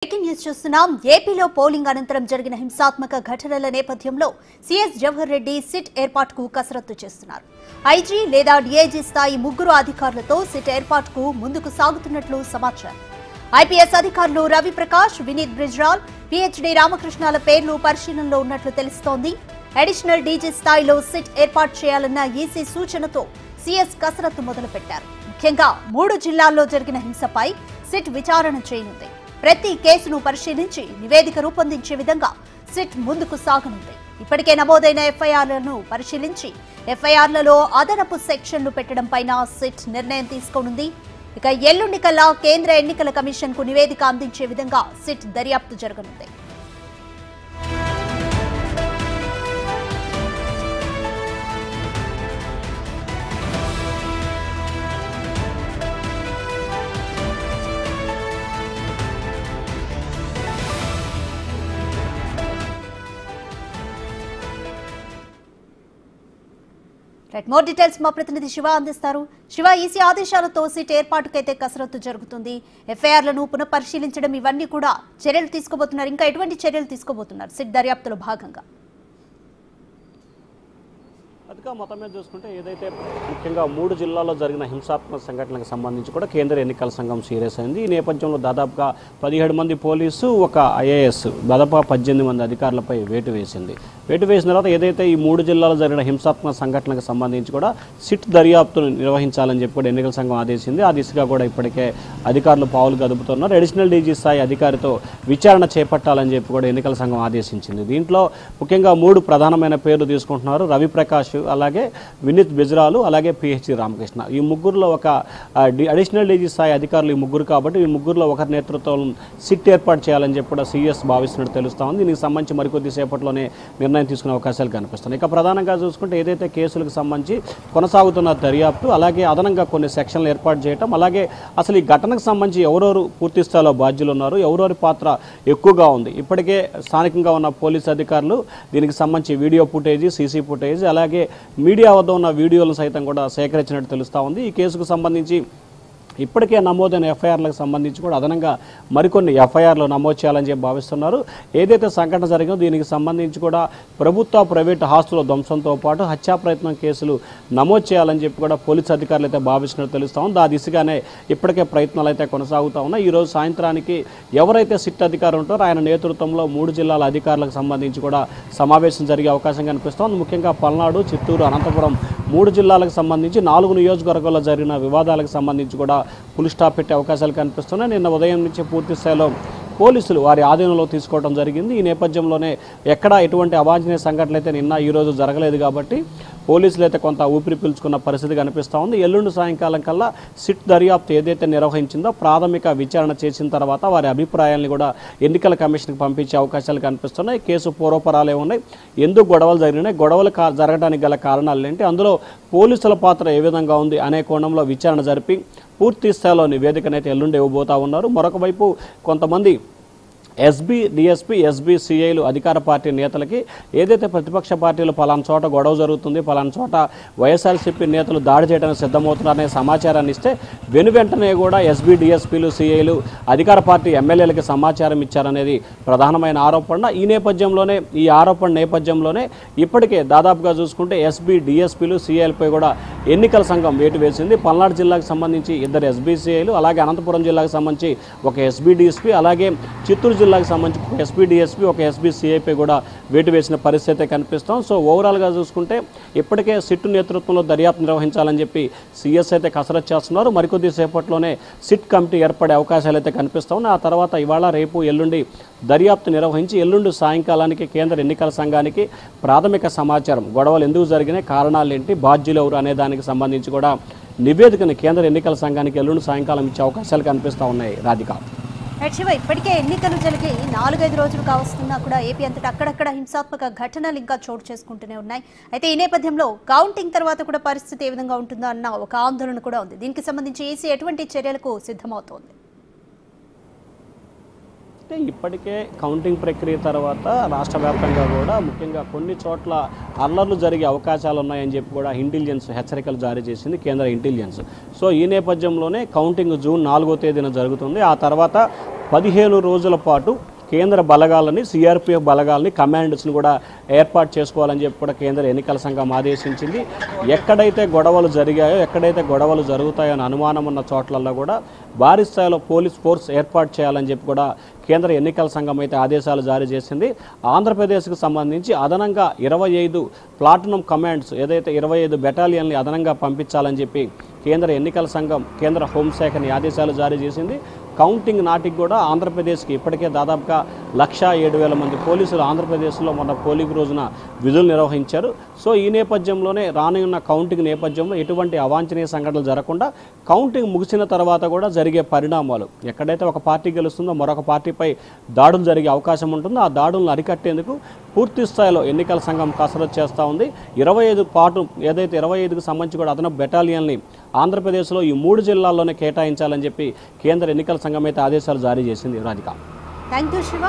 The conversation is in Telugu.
బ్రేకింగ్ న్యూస్ చూస్తున్నాం. ఏపీలో పోలింగ్ అనంతరం జరిగిన హింసాత్మక ఘటనల నేపథ్యంలో సీఎస్ జవహర్ రెడ్డి సిట్ ఏర్పాటుకు కసరత్తు చేస్తున్నారు. ఐజీ లేదా డీఐజీ స్థాయి ముగ్గురు అధికారులతో సిట్ ఏర్పాటుకు ముందుకు సాగుతున్నట్లు సమాచారం. ఐపీఎస్ అధికారులు రవి ప్రకాష్, వినీత్ బ్రిజ్రాల్, పీహెచ్డీ రామకృష్ణాల పేర్లు పరిశీలనలో ఉన్నట్లు తెలుస్తోంది. అడిషనల్ డీజీ స్థాయిలో సిట్ ఏర్పాటు చేయాలన్న ఈసీ సూచనతో సీఎస్ కసరత్తు మొదలుపెట్టారు. ముఖ్యంగా 3 జిల్లాల్లో జరిగిన హింసపై సిట్ విచారణ చేయనుంది. ప్రతి కేసును పరిశీలించి నివేదిక రూపొందించే విధంగా సిట్ ముందుకు సాగనుంది. ఇప్పటికే నమోదైన ఎఫ్ఐఆర్లను పరిశీలించి ఎఫ్ఐఆర్లలో అదనపు సెక్షన్లు పెట్టడంపై సిట్ నిర్ణయం తీసుకోనుంది. ఇక ఎల్లుండి కల్లా కేంద్ర ఎన్నికల కమిషన్ కు నివేదిక అందించే విధంగా సిట్ దర్యాప్తు జరగనుంది. మోర్ డీటెయిల్స్ మా ప్రతినిధి శివ అందిస్తారు. శివ, ఈసీ ఆదేశాలతో సిట్ ఏర్పాటుకైతే కసరత్తు జరుగుతుంది. ఎఫ్ఐఆర్లను పునఃపరిశీలించడం, ఇవన్నీ కూడా చర్యలు తీసుకోబోతున్నారు. ఇంకా ఎటువంటి చర్యలు తీసుకోబోతున్నారు సిట్ దర్యాప్తులో భాగంగా? అదిగా మొత్తం మీద చూసుకుంటే ఏదైతే ముఖ్యంగా 3 జిల్లాల్లో జరిగిన హింసాత్మక సంఘటనలకు సంబంధించి కూడా కేంద్ర ఎన్నికల సంఘం సీరియస్ అయింది. ఈ నేపథ్యంలో దాదాపుగా 17 మంది పోలీసు, ఒక ఐఏఎస్, దాదాపుగా 18 మంది అధికారులపై వేటు వేసింది. వేటు వేసిన తర్వాత ఏదైతే ఈ 3 జిల్లాల్లో జరిగిన హింసాత్మక సంఘటనలకు సంబంధించి కూడా సిట్ దర్యాప్తును నిర్వహించాలని చెప్పి కూడా ఎన్నికల సంఘం ఆదేశింది. ఆ దిశగా కూడా ఇప్పటికే అధికారులు పావులు కదుపుతున్నారు. అడిషనల్ డీజీ స్థాయి అధికారితో విచారణ చేపట్టాలని చెప్పి కూడా ఎన్నికల సంఘం ఆదేశించింది. దీంట్లో ముఖ్యంగా 3 ప్రధానమైన పేర్లు తీసుకుంటున్నారు. రవి ప్రకాష్, అలాగే వినీత్ బిజ్రాలు, అలాగే పీహెచ్డీ రామకృష్ణ. ఈ ముగ్గురులో ఒక అడిషనల్ డీజీ స్థాయి అధికారులు ఈ ముగ్గురు కాబట్టి ఈ ముగ్గురులో ఒకరి నేతృత్వం సిట్ ఏర్పాటు చేయాలని చెప్పి కూడా సీఎస్ భావిస్తున్నట్టు తెలుస్తూ ఉంది. దీనికి సంబంధించి మరికొద్ది సేపట్లోనే నిర్ణయం తీసుకునే అవకాశాలు కనిపిస్తున్నాయి. ఇక ప్రధానంగా చూసుకుంటే ఏదైతే కేసులకు సంబంధించి కొనసాగుతున్న దర్యాప్తు, అలాగే అదనంగా కొన్ని సెక్షన్లు ఏర్పాటు చేయటం, అలాగే అసలు ఈ ఘటనకు సంబంధించి ఎవరెవరు పూర్తి స్థాయిలో బాధ్యులు ఉన్నారు, ఎవరెవరి పాత్ర ఎక్కువగా ఉంది. ఇప్పటికే స్థానికంగా ఉన్న పోలీసు అధికారులు దీనికి సంబంధించి వీడియో ఫుటేజ్, సీసీ ఫుటేజ్, అలాగే మీడియా వద్ద ఉన్న వీడియోలను సైతం కూడా సేకరించినట్టు తెలుస్తూ ఉంది. ఈ కేసుకు సంబంధించి ఇప్పటికే నమోదైన ఎఫ్ఐఆర్లకు సంబంధించి కూడా అదనంగా మరికొన్ని ఎఫ్ఐఆర్లు నమోదు చేయాలని చెప్పి భావిస్తున్నారు. ఏదైతే సంఘటన జరిగిందో దీనికి సంబంధించి కూడా ప్రభుత్వ, ప్రైవేటు ఆస్తుల ధ్వంసంతో పాటు హత్యా ప్రయత్నం కేసులు నమోదు చేయాలని చెప్పి కూడా పోలీసు అధికారులు అయితే భావిస్తున్నట్టు తెలుస్తూ ఉంది. ఆ దిశగానే ఇప్పటికే ప్రయత్నాలు అయితే కొనసాగుతూ ఉన్నాయి. ఈరోజు సాయంత్రానికి ఎవరైతే సిట్ అధికారులు ఉంటారో ఆయన నేతృత్వంలో 3 జిల్లాల అధికారులకు సంబంధించి కూడా సమావేశం జరిగే అవకాశం కనిపిస్తోంది. ముఖ్యంగా పల్నాడు, చిత్తూరు, అనంతపురం 3 జిల్లాలకు సంబంధించి 4 నియోజకవర్గాల్లో జరిగిన వివాదాలకు సంబంధించి కూడా ఫుల్ స్టాప్ పెట్టే అవకాశాలు కనిపిస్తున్నాయి. నిన్న ఉదయం నుంచి పూర్తి స్థాయిలో పోలీసులు వారి ఆధీనంలో తీసుకోవడం జరిగింది. ఈ నేపథ్యంలోనే ఎక్కడా ఎటువంటి అవాంఛనీయ సంఘటనలు అయితే నిన్న ఈరోజు జరగలేదు కాబట్టి పోలీసులు అయితే కొంత ఊపిరి పీల్చుకున్న పరిస్థితి కనిపిస్తూ ఉంది. ఎల్లుండి సాయంకాలం కల్లా సిట్ దర్యాప్తు ఏదైతే నిర్వహించిందో ప్రాథమిక విచారణ చేసిన తర్వాత వారి అభిప్రాయాలను కూడా ఎన్నికల కమిషన్కి పంపించే అవకాశాలు కనిపిస్తున్నాయి. కేసు పూర్వపరాలే ఉన్నాయి, ఎందుకు గొడవలు జరిగినాయి, గొడవలు జరగడానికి గల కారణాలు ఏంటి, అందులో పోలీసుల పాత్ర ఏ విధంగా ఉంది అనే కోణంలో విచారణ జరిపి పూర్తి స్థాయిలో నివేదికనైతే ఎల్లుండి ఇవ్వబోతా ఉన్నారు. మరొక వైపు కొంతమంది ఎస్బీ, డిఎస్పీ, ఎస్బీ, సిఐలు అధికార పార్టీ నేతలకి ఏదైతే ప్రతిపక్ష పార్టీలు పలానా చోట గొడవ జరుగుతుంది, పలానా చోట వైఎస్ఆర్సీపీ నేతలు దాడి చేయడానికి సిద్ధమవుతున్నారనే సమాచారాన్ని ఇస్తే వెనువెంటనే కూడా ఎస్బీ, డిఎస్పీలు, సిఐలు అధికార పార్టీ ఎమ్మెల్యేలకి సమాచారం ఇచ్చారనేది ప్రధానమైన ఆరోపణ. ఈ ఆరోపణ నేపథ్యంలోనే ఇప్పటికే దాదాపుగా చూసుకుంటే ఎస్బీ, డిఎస్పీలు, సిఐలపై కూడా ఎన్నికల సంఘం వేటు వేసింది. పల్నాడు జిల్లాకు సంబంధించి 2 ఎస్బీ, సిఐలు, అలాగే అనంతపురం జిల్లాకు సంబంధించి ఒక ఎస్బీ, డిఎస్పీ, అలాగే చిత్తూరు జిల్లాకు సంబంధించి ఒక ఎస్పీ, డిఎస్పీ, ఒక ఎస్బీ, సిఐపై కూడా వేటు వేసిన పరిస్థితి కనిపిస్తాం. సో ఓవరాల్గా చూసుకుంటే ఇప్పటికే సిట్ నేతృత్వంలో దర్యాప్తు నిర్వహించాలని చెప్పి సీఎస్ అయితే కసరత్తు చేస్తున్నారు. మరికొద్ది సేపట్లోనే సిట్ కమిటీ ఏర్పడే అవకాశాలు అయితే కనిపిస్తూ ఉన్నాయి. ఆ తర్వాత ఇవాళ, రేపు, ఎల్లుండి దర్యాప్తు నిర్వహించి ఎల్లుండి సాయంకాలానికి కేంద్ర ఎన్నికల సంఘానికి ప్రాథమిక సమాచారం, గొడవలు ఎందుకు జరిగినాయి, కారణాలు ఏంటి, బాధ్యులు ఎవరు అనే దానికి సంబంధించి కూడా నివేదికను కేంద్ర ఎన్నికల సంఘానికి ఎల్లుండి సాయంకాలం ఇచ్చే అవకాశాలు కనిపిస్తూ ఉన్నాయి. రాధిక, శివ, ఇప్పటికే ఎన్నికలు జరిగి 4-5 రోజులు కావస్తున్నా కూడా ఏపీ అంతటా అక్కడక్కడ హింసాత్మక ఘటనలు ఇంకా చోటు చేసుకుంటూనే ఉన్నాయి. అయితే ఈ నేపథ్యంలో కౌంటింగ్ తర్వాత కూడా పరిస్థితి ఏ విధంగా ఉంటుందో అన్న ఒక ఆందోళన కూడా ఉంది. దీనికి సంబంధించి ఈసీ ఎటువంటి చర్యలకు సిద్ధమవుతోంది? అంటే ఇప్పటికే కౌంటింగ్ ప్రక్రియ తర్వాత రాష్ట్ర వ్యాప్తంగా కూడా ముఖ్యంగా కొన్ని చోట్ల అల్లర్లు జరిగే అవకాశాలు ఉన్నాయని చెప్పి కూడా ఇంటెలిజెన్స్ హెచ్చరికలు జారీ చేసింది కేంద్ర ఇంటెలిజెన్స్. సో ఈ నేపథ్యంలోనే కౌంటింగ్ జూన్ 4వ తేదీన జరుగుతుంది. ఆ తర్వాత 15 రోజుల పాటు కేంద్ర బలగాలని సిఆర్పిఎఫ్ బలగాలని కమాండర్స్ని కూడా ఏర్పాటు చేసుకోవాలని చెప్పి కూడా కేంద్ర ఎన్నికల సంఘం ఆదేశించింది. ఎక్కడైతే గొడవలు జరిగాయో, ఎక్కడైతే గొడవలు జరుగుతాయో అని అనుమానం ఉన్న చోట్లలో కూడా భారీ స్థాయిలో పోలీస్ ఫోర్స్ ఏర్పాటు చేయాలని చెప్పి కూడా కేంద్ర ఎన్నికల సంఘం అయితే ఆదేశాలు జారీ చేసింది. ఆంధ్రప్రదేశ్కు సంబంధించి అదనంగా 25 ప్లాటినం కమాండ్స్, ఏదైతే 25 బెటాలియన్ని అదనంగా పంపించాలని చెప్పి కేంద్ర ఎన్నికల సంఘం కేంద్ర హోంశాఖని ఆదేశాలు జారీ చేసింది. కౌంటింగ్ నాటికి కూడా ఆంధ్రప్రదేశ్కి ఇప్పటికే దాదాపుగా 1,07,000 మంది పోలీసులు ఆంధ్రప్రదేశ్లో మొన్న పోలింగ్ రోజున విధులు నిర్వహించారు. సో ఈ నేపథ్యంలోనే రానున్న కౌంటింగ్ నేపథ్యంలో ఎటువంటి అవాంఛనీయ సంఘటనలు జరగకుండా కౌంటింగ్ ముగిసిన తర్వాత కూడా జరిగే పరిణామాలు, ఎక్కడైతే ఒక పార్టీ గెలుస్తుందో మరొక పార్టీపై దాడులు జరిగే అవకాశం ఉంటుందో ఆ దాడులను అరికట్టేందుకు పూర్తి స్థాయిలో ఎన్నికల సంఘం కసరత్తు చేస్తూ ఉంది. 25 పాటు ఏదైతే 25కి సంబంధించి కూడా అదనపు బెటాలియన్ని ఆంధ్రప్రదేశ్లో ఈ 3 జిల్లాల్లోనే కేటాయించాలని చెప్పి కేంద్ర ఎన్నికల సంఘం అయితే ఆదేశాలు జారీ చేసింది. రాధిక. Thank you Shiva.